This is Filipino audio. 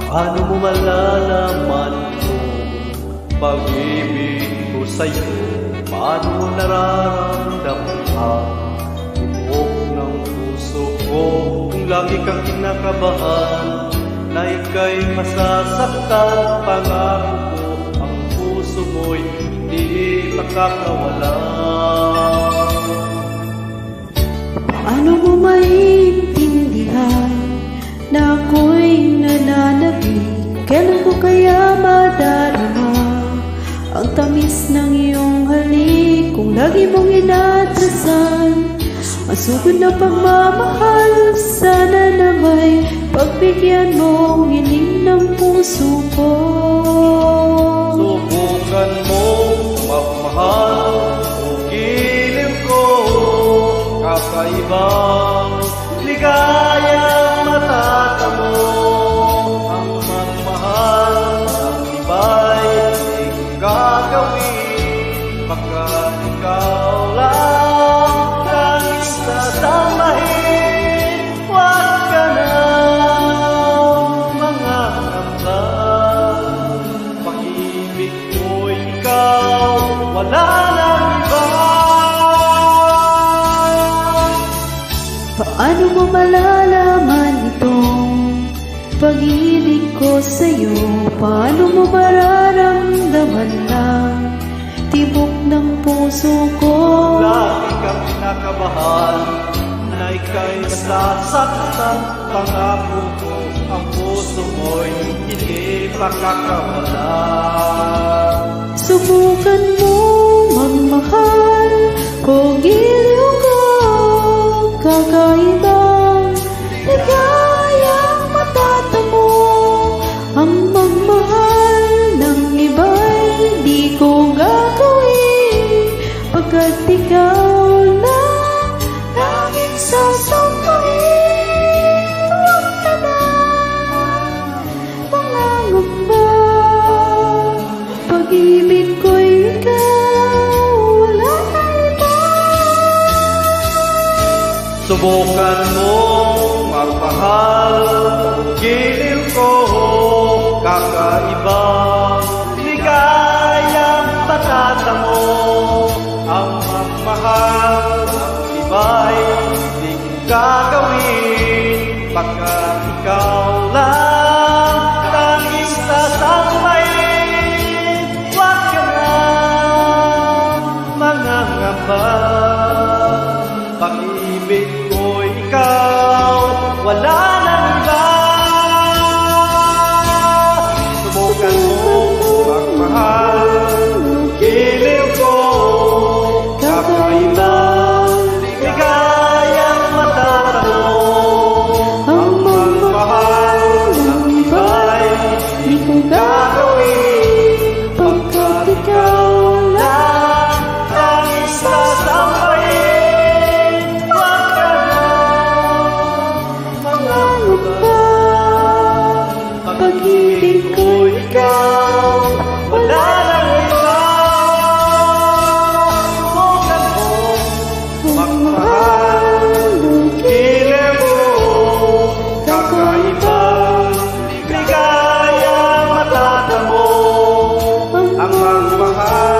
Paano mo malalaman kung pag-ibig ko sa'yo? Paano mo nararamdaman ang tibok ng puso ko? Kung lagi kang kinakabahan na ika'y masasaktan, pangako ko ang puso mo'y hindi makakawala. Paano mo maintindihan na ako'y nananabik? Kailan ko kaya madarama ang tamis ng iyong halik? Kung lagi mong inaatrasan ang sugod na pagmamahal, sana na may pagbigyan mong hiling ng puso ko. Subukan mong magmahal kung giliw ko, kakaibang ligayang matatamo. Ang magmahal ng iba'y di kong gagawin, pagkat ikaw lang langis na samahin. Huwag ka nang mangangamba, pag-ibig ko'y ikaw, wala nang iba. Paano mo malalaman itong pag-ibig ko sa'yo? Paano mo mararamdaman lang tibok ng puso ko? Lagi kang kinakabahan na ika'y masasaktan, pangako ko ang puso mo'y hindi makakawala. Subukan mo magmahal kung giliw ko, kakaibang ligayang matatamo. Ang magmahal ng iba'y di ko gagawin, pagkat ikaw lang laging sasampahin. Huwag ka na mangangamba, pag-ibig ko'y ikaw, wala na iba. Subukan mong magmahal kung giliw ko, kakaibang ligayang matatamo. Ang magmahal ng iba'y di kong gagawin, pagkat ikaw lang langis sasampahin. Huwag ka na mangangamba, pag-ibig ko ikaw, wala nang iba. Subukan mo magmahal, giliw ko, kakaibang ligayang matatamo. Ang magmahal ng iba'y di ko gagawin, pagkat ikaw lang langis sasampahin. Huwag ka na mangangamba, pag-ibig ko ikaw, wala nang iba. Subukan mo magmahal, giliw ko, kakaibang ligayang matatamo. Ang magmahal